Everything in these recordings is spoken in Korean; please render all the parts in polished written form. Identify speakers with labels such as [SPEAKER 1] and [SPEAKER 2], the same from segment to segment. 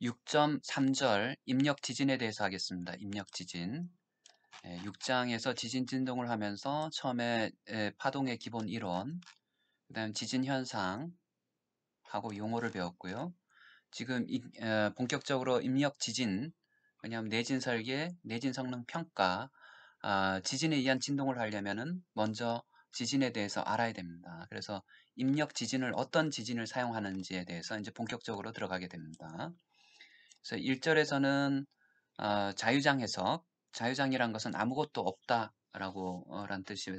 [SPEAKER 1] 6.3절 입력 지진에 대해서 하겠습니다. 입력 지진. 6장에서 지진 진동을 하면서 처음에 파동의 기본 이론, 그 다음 지진 현상 하고 용어를 배웠고요. 지금 본격적으로 입력 지진, 왜냐하면 내진 설계, 내진 성능 평가, 지진에 의한 진동을 하려면은 먼저 지진에 대해서 알아야 됩니다. 그래서 입력 지진을 어떤 지진을 사용하는지에 대해서 이제 본격적으로 들어가게 됩니다. 그래서 1절에서는 자유장 해석, 자유장이란 것은 아무것도 없다라고 란 뜻이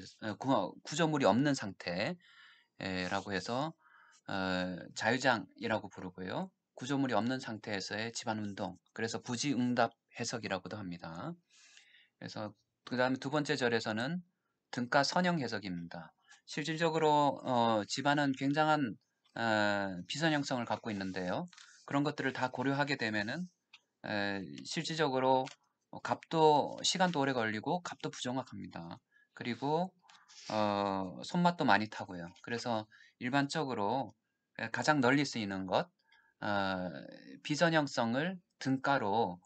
[SPEAKER 1] 구조물이 없는 상태라고 해서 자유장이라고 부르고요. 구조물이 없는 상태에서의 집안운동, 그래서 부지응답 해석이라고도 합니다. 그래서 그 다음에 두 번째 절에서는 등가 선형 해석입니다. 실질적으로 집안은 굉장한 비선형성을 갖고 있는데요. 그런 것들을 다 고려하게 되면은 실질적으로 값도 시간도 오래 걸리고 값도 부정확합니다. 그리고 손맛도 많이 타고요. 그래서 일반적으로 가장 널리 쓰이는 것 비선형성을 등가로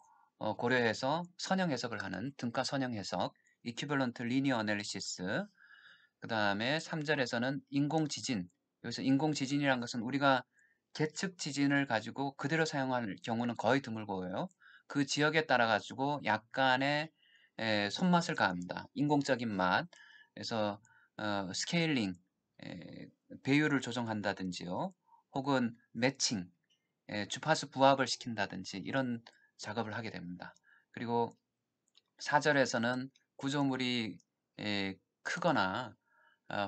[SPEAKER 1] 고려해서 선형 해석을 하는 등가 선형 해석 Equivalent Linear Analysis. 그 다음에 3절에서는 인공지진. 여기서 인공지진이란 것은 우리가 계측 지진을 가지고 그대로 사용할 경우는 거의 드물고요. 그 지역에 따라 가지고 약간의 손맛을 가합니다. 인공적인 맛. 그래서 스케일링, 배율을 조정한다든지요. 혹은 매칭, 주파수 부합을 시킨다든지 이런 작업을 하게 됩니다. 그리고 4절에서는 구조물이 크거나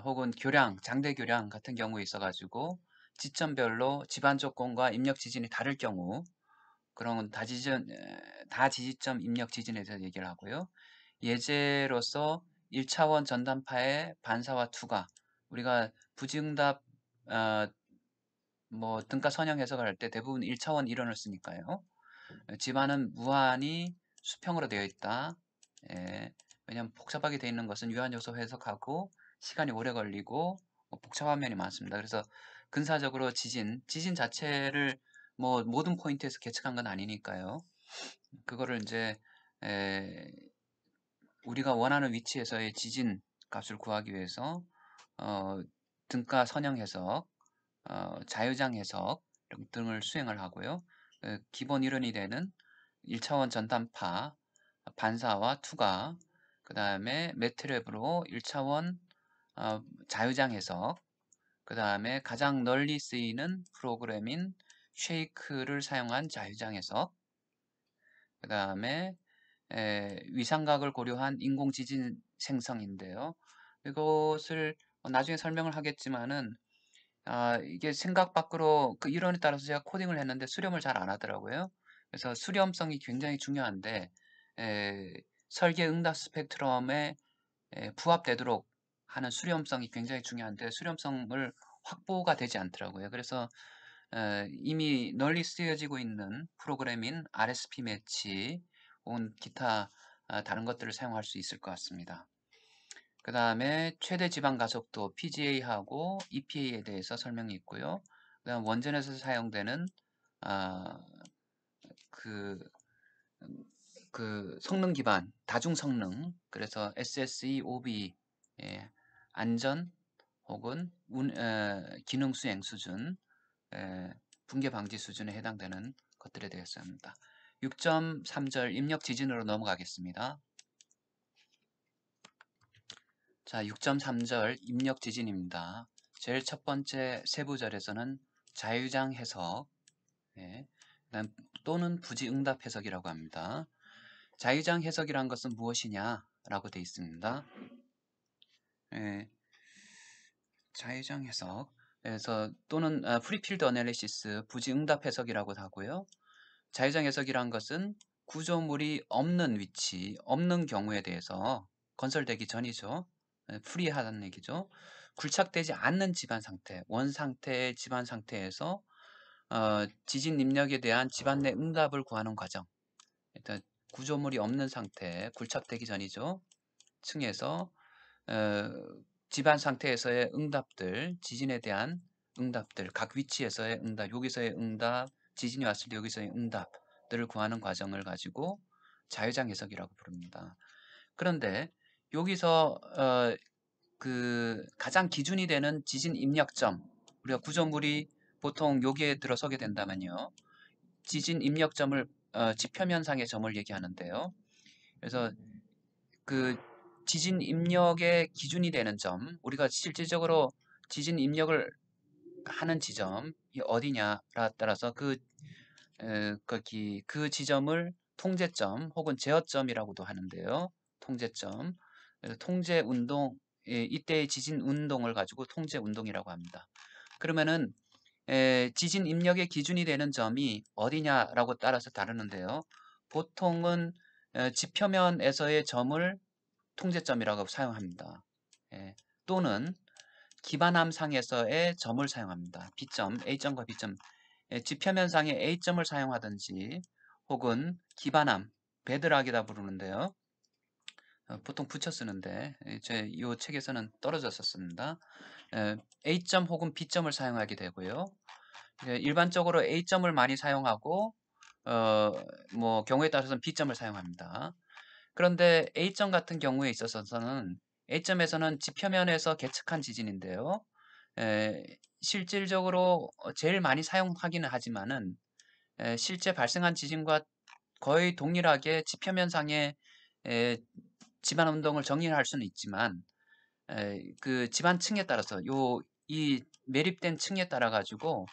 [SPEAKER 1] 혹은 교량, 장대 교량 같은 경우에 있어가지고 지점별로 집안 조건과 입력 지진이 다를 경우 그런 다지지점 입력 지진에 대해서 얘기를 하고요. 예제로서 1차원 전단파의 반사와 투과, 우리가 부지응답 뭐 등가 선형 해석을 할 때 대부분 1차원 이론을 쓰니까요. 집안은 무한히 수평으로 되어 있다. 왜냐하면 복잡하게 되어 있는 것은 유한 요소 해석하고 시간이 오래 걸리고 복잡한 면이 많습니다. 그래서 근사적으로 지진 자체를 뭐 모든 포인트에서 계측한 건 아니니까요. 그거를 이제 우리가 원하는 위치에서의 지진 값을 구하기 위해서 등가 선형 해석, 자유장 해석 등을 수행을 하고요. 기본 이론이 되는 1차원 전단파, 반사와 투과, 그 다음에 매트랩으로 1차원 자유장 해석, 그 다음에 가장 널리 쓰이는 프로그램인 쉐이크를 사용한 자유장 해석, 그 다음에 위상각을 고려한 인공지진 생성인데요. 이것을 나중에 설명을 하겠지만은 이게 생각 밖으로 그 이론에 따라서 제가 코딩을 했는데 수렴을 잘 안 하더라고요. 그래서 수렴성이 굉장히 중요한데 설계 응답 스펙트럼에 부합되도록 하는 수렴성이 굉장히 중요한데 수렴성을 확보가 되지 않더라고요. 그래서 이미 널리 쓰여지고 있는 프로그램인 RSP 매치 혹은 기타 다른 것들을 사용할 수 있을 것 같습니다. 그 다음에 최대 지방 가속도 PGA하고 EPA에 대해서 설명이 있고요. 그 다음 원전에서 사용되는 그, 성능 기반 다중 성능, 그래서 SSE, OB 안전 혹은 기능 수행 수준, 붕괴 방지 수준에 해당되는 것들에 대해서 합니다. 6.3절 입력 지진으로 넘어가겠습니다. 자, 6.3절 입력 지진입니다. 제일 첫 번째 세부절에서는 자유장 해석, 그다음 또는 부지응답 해석이라고 합니다. 자유장 해석이란 것은 무엇이냐 라고 되어 있습니다. 자유장 해석, 그래서 또는 프리필드 어널리시스, 부지응답 해석이라고도 하고요. 자유장 해석이란 것은 구조물이 없는 위치, 없는 경우에 대해서 건설되기 전이죠. 프리하다는 얘기죠. 굴착되지 않는 집안 상태, 원 상태의 집안 상태에서 지진 입력에 대한 집안 내 응답을 구하는 과정. 일단 구조물이 없는 상태, 굴착되기 전이죠. 층에서 집안 상태에서의 응답들, 지진에 대한 응답들, 각 위치에서의 응답, 여기서의 응답, 지진이 왔을 때 여기서의 응답들을 구하는 과정을 가지고 자유장 해석이라고 부릅니다. 그런데 여기서 그 가장 기준이 되는 지진 입력점, 우리가 구조물이 보통 여기에 들어서게 된다면요, 지진 입력점을 지표면상의 점을 얘기하는데요. 그래서 그 지진 입력의 기준이 되는 점, 우리가 실질적으로 지진 입력을 하는 지점이 어디냐에 따라서 거기 그 지점을 통제점 혹은 제어점이라고도 하는데요. 통제점. 그래서 통제 운동, 이때의 지진 운동을 가지고 통제 운동이라고 합니다. 그러면은 지진 입력의 기준이 되는 점이 어디냐라고 따라서 다르는데요. 보통은 지표면에서의 점을 통제점이라고 사용합니다. 예, 또는 기반함상에서의 점을 사용합니다. B점, A점과 B점, 지표면상의 A점을 사용하든지 혹은 기반함, 베드락이다 부르는데요. 보통 붙여 쓰는데 이 책에서는 떨어졌었습니다. A점 혹은 B점을 사용하게 되고요. 일반적으로 A점을 많이 사용하고 뭐 경우에 따라서는 B점을 사용합니다. 그런데 A점 같은 경우에 있어서는 A점에서는 지표면에서 계측한 지진인데요. 에, 실질적으로 제일 많이 사용하기는 하지만은 실제 발생한 지진과 거의 동일하게 지표면상의 지반 운동을 정의할 수는 있지만 그 지반 층에 따라서 이 매립된 층에 따라 가지고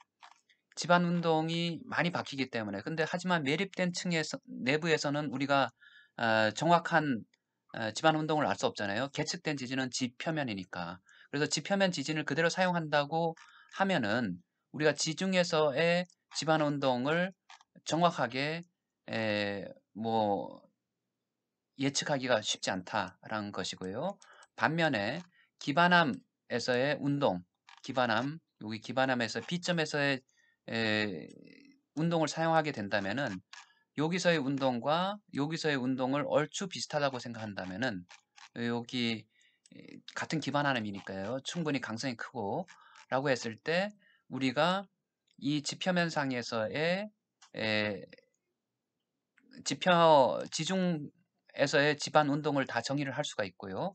[SPEAKER 1] 지반 운동이 많이 바뀌기 때문에, 근데 하지만 매립된 층에서 내부에서는 우리가 정확한 지반 운동을 알 수 없잖아요. 계측된 지진은 지표면이니까. 그래서 지표면 지진을 그대로 사용한다고 하면은 우리가 지중에서의 지반 운동을 정확하게 뭐 예측하기가 쉽지 않다라는 것이고요. 반면에 기반함에서의 운동, 여기 기반함에서 B점에서의 운동을 사용하게 된다면은 여기서의 운동과 여기서의 운동을 얼추 비슷하다고 생각한다면은 여기 같은 기반함이니까요. 충분히 강성이 크고 라고 했을 때 우리가 이 지표면상에서의 지중에서의 지반 운동을 다 정의를 할 수가 있고요.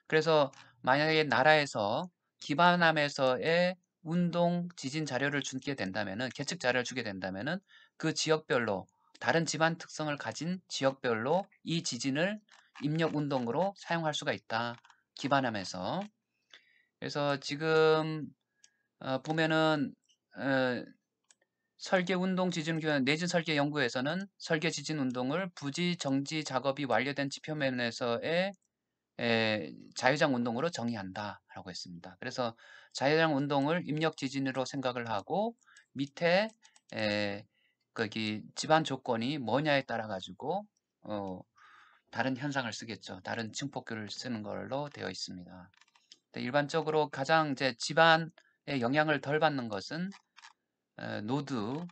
[SPEAKER 1] 그래서 만약에 나라에서 기반함에서의 운동 지진 자료를 주게 된다면은, 계측 자료를 주게 된다면은 그 지역별로 다른 지반 특성을 가진 지역별로 이 지진을 입력 운동으로 사용할 수가 있다. 기반함에서. 그래서 지금 보면은 설계 운동 지진 교환 내진 설계 연구에서는 설계 지진 운동을 부지 정지 작업이 완료된 지표면에서의 자유장 운동으로 정의한다라고 했습니다. 그래서 자유장 운동을 입력 지진으로 생각을 하고 밑에 거기 지반 조건이 뭐냐에 따라 가지고 다른 현상을 쓰겠죠. 다른 층폭교를 쓰는 걸로 되어 있습니다. 일반적으로 가장 이제 지반의 영향을 덜 받는 것은 노드,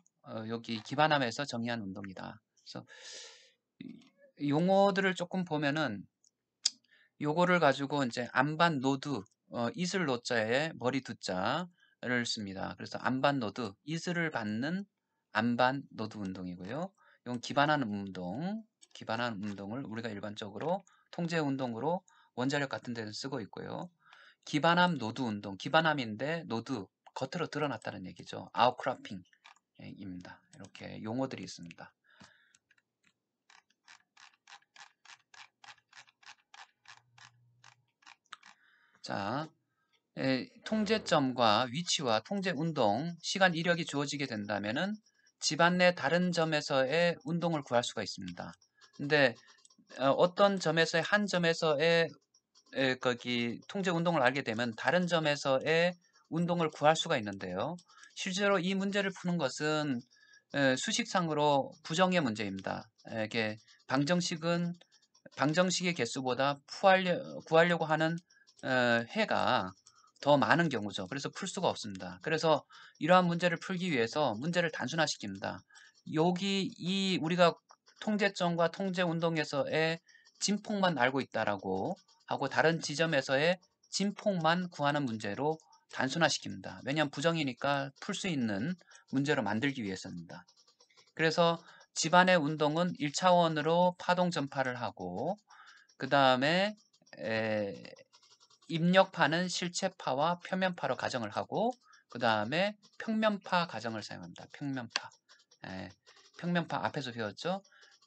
[SPEAKER 1] 여기 기반함에서 정의한 운동이다. 그래서 용어들을 조금 보면은 요거를 가지고 이제 안반 노드, 이슬 노자에 머리 두자를 씁니다. 그래서 안반 노드, 이슬을 받는 안반 노드 운동이고요. 이건 기반하는 운동을 우리가 일반적으로 통제 운동으로 원자력 같은 데는 쓰고 있고요. 기반함 노드 운동, 기반함인데 노드, 겉으로 드러났다는 얘기죠. 아웃크라핑입니다. 이렇게 용어들이 있습니다. 자, 통제점과 위치와 통제 운동, 시간 이력이 주어지게 된다면은 집안 내 다른 점에서의 운동을 구할 수가 있습니다. 근데 어떤 점에서의 한 점에서의 거기 통제 운동을 알게 되면 다른 점에서의 운동을 구할 수가 있는데요. 실제로 이 문제를 푸는 것은 수식상으로 부정의 문제입니다. 이게 방정식의 개수보다 구하려고 하는 해가 더 많은 경우죠. 그래서 풀 수가 없습니다. 그래서 이러한 문제를 풀기 위해서 문제를 단순화시킵니다. 여기 우리가 통제점과 통제 운동에서의 진폭만 알고 있다라고 하고 다른 지점에서의 진폭만 구하는 문제로 단순화시킵니다. 왜냐하면 부정이니까 풀 수 있는 문제로 만들기 위해서입니다. 그래서 집안의 운동은 1차원으로 파동 전파를 하고 그 다음에 입력파는 실체파와 표면파로 가정을 하고 그 다음에 평면파 가정을 사용합니다. 평면파. 예, 평면파 앞에서 배웠죠?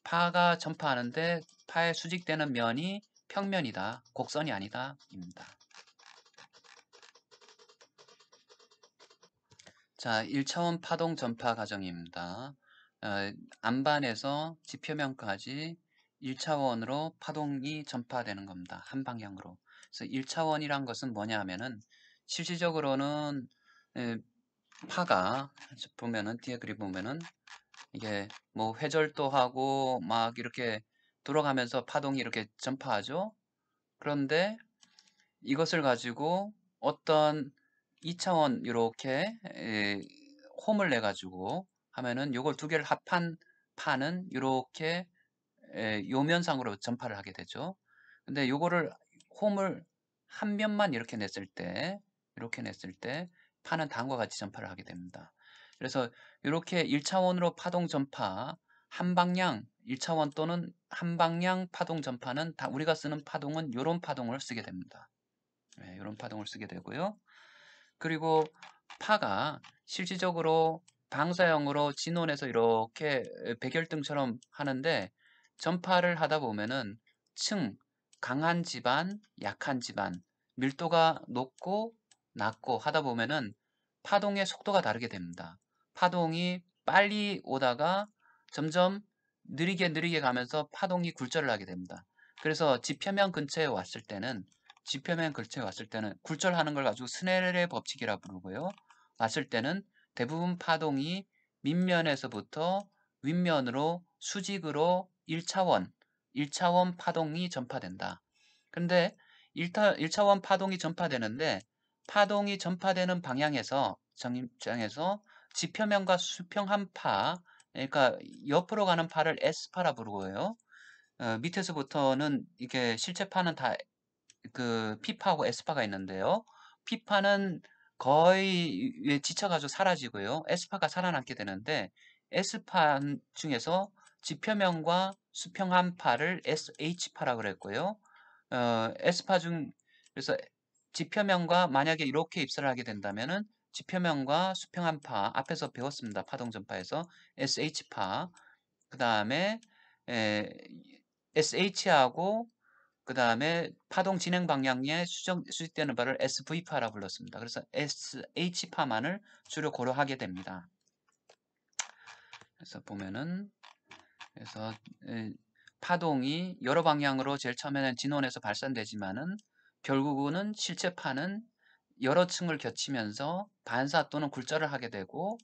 [SPEAKER 1] 파가 전파하는데 파에 수직되는 면이 평면이다. 곡선이 아니다. 입니다. 자, 1차원 파동 전파 가정입니다. 안반에서 지표면까지 1차원으로 파동이 전파되는 겁니다. 한 방향으로. 그래서 1차원이란 것은 뭐냐 하면은 실질적으로는 파가 보면은 뒤에 그림 보면은 이게 뭐 회절도하고 막 이렇게 돌아가면서 파동이 이렇게 전파하죠. 그런데 이것을 가지고 어떤 2차원 이렇게 홈을 내 가지고 하면은 요걸 두 개를 합한 파는 이렇게 요면상으로 전파를 하게 되죠. 근데 요거를 홈을 한 면만 이렇게 냈을 때 이렇게 냈을 때 파는 다음과 같이 전파를 하게 됩니다. 그래서 이렇게 1차원으로 파동 전파 한 방향 1차원 또는 한 방향 파동 전파는 다 우리가 쓰는 파동은 요런 파동을 쓰게 됩니다. 이런 파동을 쓰게 되고요. 그리고 파가 실질적으로 방사형으로 진원에서 이렇게 백열등처럼 하는데 전파를 하다 보면은 강한 집안, 약한 집안, 밀도가 높고 낮고 하다 보면은 파동의 속도가 다르게 됩니다. 파동이 빨리 오다가 점점 느리게 가면서 파동이 굴절을 하게 됩니다. 그래서 지표면 근처에 왔을 때는 굴절하는 걸 가지고 스넬의 법칙이라 부르고요. 왔을 때는 대부분 파동이 밑면에서부터 윗면으로 수직으로 1차원 파동이 전파된다. 근데 1차원 파동이 전파되는데 파동이 전파되는 방향에서 정입장에서 지표면과 수평한 파 그러니까 옆으로 가는 파를 S파라 부르고요. 밑에서부터는 이게 실체파는 다 그 P파하고 S파가 있는데요. P파는 거의 지쳐가지고 사라지고요. S파가 살아남게 되는데 S파 중에서 지표면과 수평한 파를 SH파라고 그랬고요. S파 중 그래서 지표면과 만약에 이렇게 입사를 하게 된다면은 지표면과 수평한 파 앞에서 배웠습니다. 파동 전파에서 SH파 그 다음에 SH하고 그 다음에 파동 진행 방향에 수직되는 바를 SV파라 불렀습니다. 그래서 SH파만을 주로 고려하게 됩니다. 그래서 보면은 그래서 파동이 여러 방향으로 제일 처음에는 진원에서 발산되지만은 결국은 실체파는 여러 층을 겹치면서 반사 또는 굴절을 하게 되고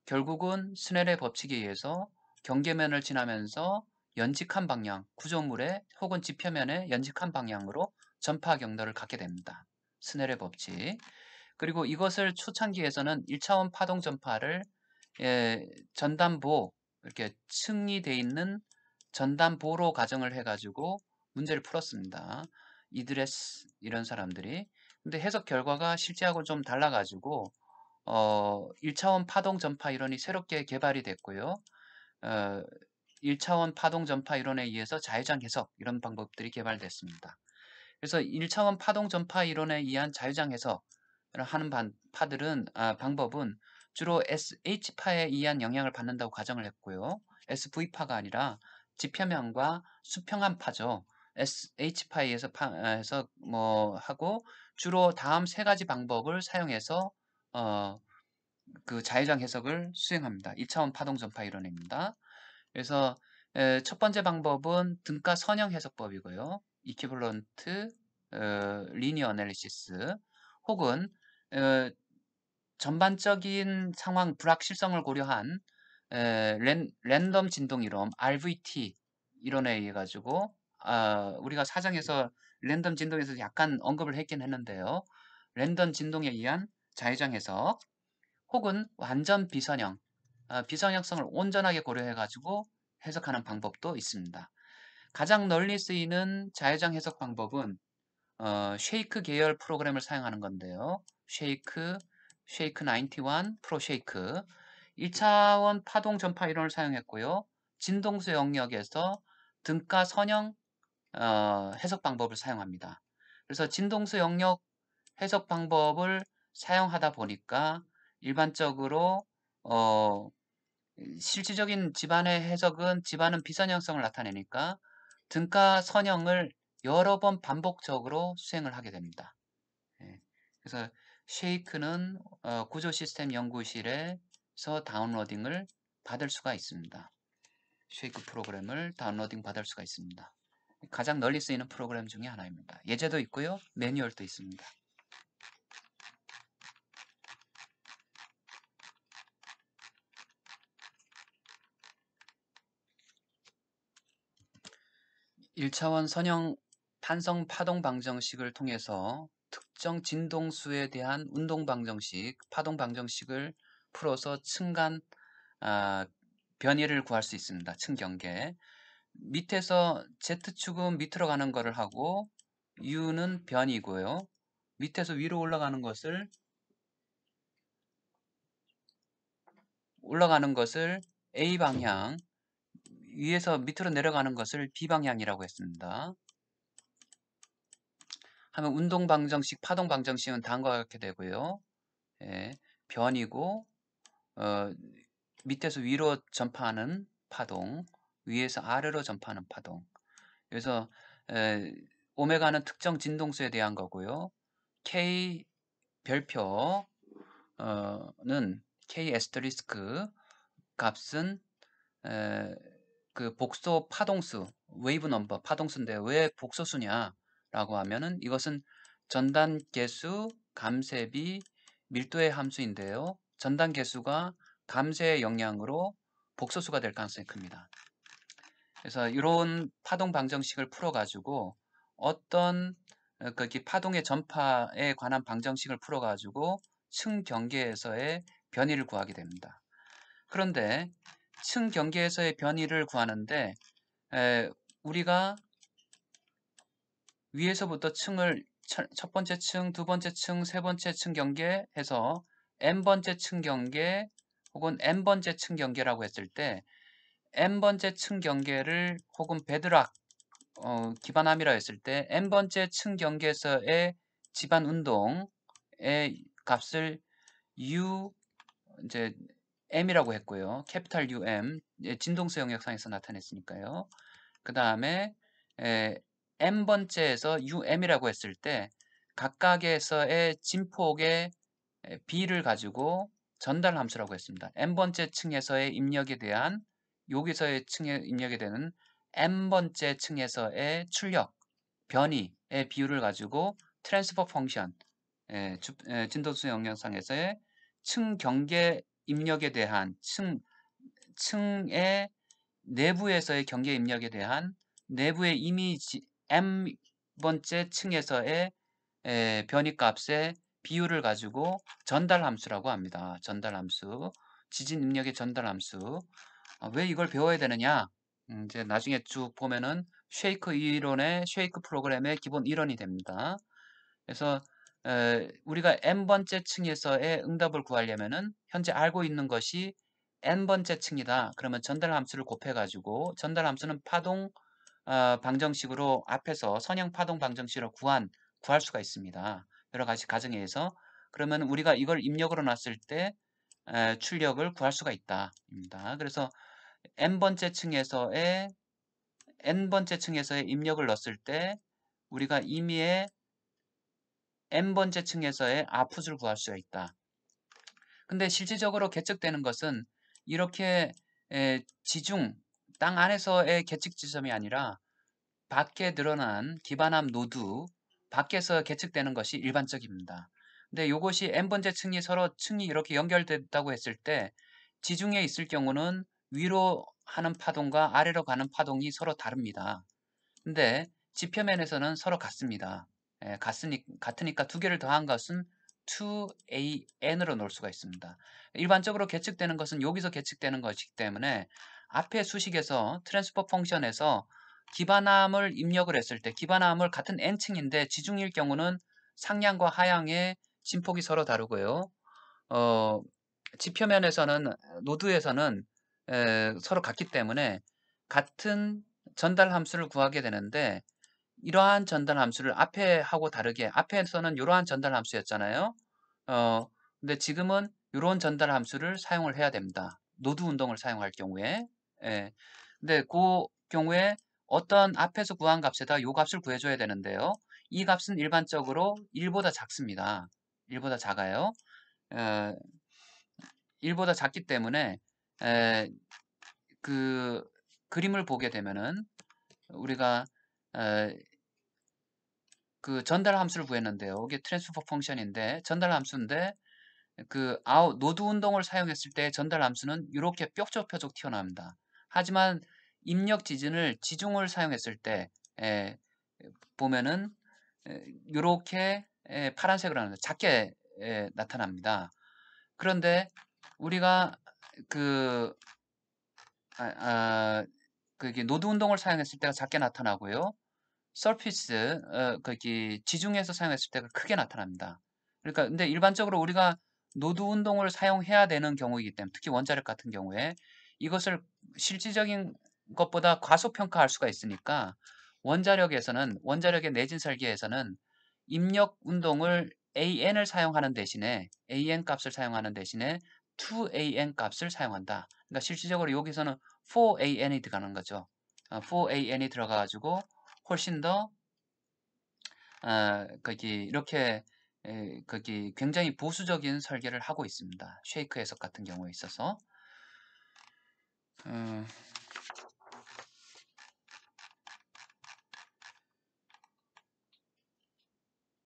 [SPEAKER 1] 결국은 스넬의 법칙에 의해서 경계면을 지나면서 연직한 방향, 구조물의 혹은 지표면의 연직한 방향으로 전파 경로를 갖게 됩니다. 스넬의 법칙. 그리고 이것을 초창기에서는 1차원 파동 전파를 전단보 이렇게 층이 돼 있는 전단보로 가정을 해가지고 문제를 풀었습니다. 이드레스 이런 사람들이. 근데 해석 결과가 실제하고 좀 달라가지고 1차원 파동 전파 이론이 새롭게 개발이 됐고요. 어, 1차원 파동 전파 이론에 의해서 자유장 해석 이런 방법들이 개발됐습니다. 그래서 1차원 파동 전파 이론에 의한 자유장 해석을 하는 방법은 주로 SH파에 의한 영향을 받는다고 가정을 했고요. SV파가 아니라 지표면과 수평한 파죠. SH파에 의해서 해서 뭐 하고 주로 다음 세 가지 방법을 사용해서 그 자유장 해석을 수행합니다. 1차원 파동 전파 이론입니다. 그래서 첫 번째 방법은 등가 선형 해석법이고요. 이퀴벌런트 리니어 애널리시스 혹은 어, 전반적인 상황 불확실성을 고려한 랜덤 진동 이론 RVT 이론에 의해 가지고 우리가 사정에서 랜덤 진동에서 약간 언급을 했긴 했는데요. 랜덤 진동에 의한 자유장 해석 혹은 완전 비선형 비선형성을 온전하게 고려해 가지고 해석하는 방법도 있습니다. 가장 널리 쓰이는 자유장 해석 방법은 쉐이크 계열 프로그램을 사용하는 건데요. 쉐이크 91, 프로 쉐이크. 1차원 파동 전파 이론을 사용했고요. 진동수 영역에서 등가 선형 해석 방법을 사용합니다. 그래서 진동수 영역 해석 방법을 사용하다 보니까 일반적으로 실질적인 집안의 해석은 집안은 비선형성을 나타내니까 등가 선형을 여러 번 반복적으로 수행을 하게 됩니다. 예. 그래서 쉐이크는 구조 시스템 연구실에서 다운로딩을 받을 수가 있습니다. 쉐이크 프로그램을 다운로딩 받을 수가 있습니다. 가장 널리 쓰이는 프로그램 중에 하나입니다. 예제도 있고요. 매뉴얼도 있습니다. (1차원) 선형 탄성 파동 방정식을 통해서 특정 진동수에 대한 운동 방정식, 파동 방정식을 풀어서 층간 변이를 구할 수 있습니다. 층경계. 밑에서 Z축은 밑으로 가는 거를 하고 U는 변이고요. 밑에서 위로 올라가는 것을 A 방향, 위에서 밑으로 내려가는 것을 B 방향이라고 했습니다. 하면 운동 방정식, 파동 방정식은 다음과 같게 되고요. 예, 변이고 밑에서 위로 전파하는 파동, 위에서 아래로 전파하는 파동. 그래서 오메가는 특정 진동수에 대한 거고요. K 별표는 K 에스터리스크 값은 그 복소 파동수, 웨이브 넘버 파동수인데 왜 복소수냐라고 하면은 이것은 전단 계수, 감쇄비, 밀도의 함수인데요. 전단 계수가 감쇄의 영향으로 복소수가 될 가능성이 큽니다. 그래서 이런 파동 방정식을 풀어가지고 어떤 거기 파동의 전파에 관한 방정식을 풀어가지고 층경계에서의 변이를 구하게 됩니다. 그런데 층경계에서의 변이를 구하는데 우리가 위에서부터 층을 첫 번째 층, 두 번째 층, 세 번째 층 경계 해서 n번째 층 경계 혹은 n번째 층 경계라고 했을 때 n번째 층 경계를 혹은 베드락 기반함이라 했을 때 n번째 층 경계에서의 집안 운동의 값을 U 이제 M이라고 했고요. 캐피탈 UM 진동수 영역상에서 나타냈으니까요. 그 다음에 n번째에서 UM이라고 했을 때 각각에서의 진폭의 B를 가지고 전달 함수라고 했습니다. n번째 층에서의 입력에 대한 여기서의 층의 입력에 되는 n번째 층에서의 출력, 변이의 비율을 가지고 트랜스퍼 펑션, 진도수 영역상에서의 층 경계 입력에 대한 층의 내부에서의 경계 입력에 대한 내부의 이미지 m번째 층에서의 변이값의 비율을 가지고 전달함수라고 합니다. 전달함수, 지진 입력의 전달함수. 왜 이걸 배워야 되느냐? 이제 나중에 쭉 보면은 쉐이크 이론의 쉐이크 프로그램의 기본 이론이 됩니다. 그래서 우리가 n번째 층에서의 응답을 구하려면은 현재 알고 있는 것이 n번째 층이다. 그러면 전달함수를 곱해가지고 전달함수는 파동 방정식으로 앞에서 선형 파동 방정식으로 구할 수가 있습니다. 여러 가지 가정에 의해서 그러면 우리가 이걸 입력으로 놨을 때 출력을 구할 수가 있다입니다. 그래서 n번째 층에서의 입력을 넣었을 때 우리가 임의의 n번째 층에서의 아풋을 구할 수가 있다. 근데 실질적으로 계측되는 것은 이렇게 지중 땅 안에서의 계측 지점이 아니라 밖에 드러난 기반함 노드 밖에서 계측되는 것이 일반적입니다. 근데 이것이 n번째 층이 서로 층이 이렇게 연결됐다고 했을 때 지중해 있을 경우는 위로 하는 파동과 아래로 가는 파동이 서로 다릅니다. 근데 지표면에서는 서로 같습니다. 같으니까 두 개를 더한 것은 2an으로 놓을 수가 있습니다. 일반적으로 계측되는 것은 여기서 계측되는 것이기 때문에 앞에 수식에서 트랜스퍼 펑션에서 기반함을 입력을 했을 때 기반함을 같은 n층인데 지중일 경우는 상향과 하향의 진폭이 서로 다르고요. 지표면에서는 노드에서는 서로 같기 때문에 같은 전달 함수를 구하게 되는데 이러한 전달 함수를 앞에 하고 다르게 앞에서는 이러한 전달 함수였잖아요. 어 근데 지금은 요런 전달 함수를 사용을 해야 됩니다. 노드 운동을 사용할 경우에. 예. 근데 그 경우에 어떤 앞에서 구한 값에다 요 값을 구해 줘야 되는데요. 이 값은 일반적으로 1보다 작습니다. 1보다 작아요. 어 1보다 작기 때문에 에 그 그림을 보게 되면은 우리가 에 그 전달 함수를 구했는데요. 이게 트랜스퍼 펑션인데 전달 함수인데 그 노드 운동을 사용했을 때 전달 함수는 이렇게 뾰족뾰족 튀어나옵니다. 하지만 입력 지진을 지중을 사용했을 때 에, 보면은 이렇게 파란색으로 하는 작게 나타납니다. 그런데 우리가 그 아, 아, 그게 노드 운동을 사용했을 때가 작게 나타나고요. 서피스 거기 지중해에서 사용했을 때가 크게 나타납니다. 그러니까 근데 일반적으로 우리가 노드 운동을 사용해야 되는 경우이기 때문에 특히 원자력 같은 경우에 이것을 실질적인 것보다 과소평가할 수가 있으니까 원자력의 내진 설계에서는 입력 운동을 AN을 사용하는 대신에 AN 값을 사용하는 대신에 2AN 값을 사용한다. 그러니까 실질적으로 여기서는 4AN이 들어가는 거죠. 4AN이 들어가가지고 훨씬 더 거기 이렇게 거기 굉장히 보수적인 설계를 하고 있습니다. 쉐이크 해석 같은 경우에 있어서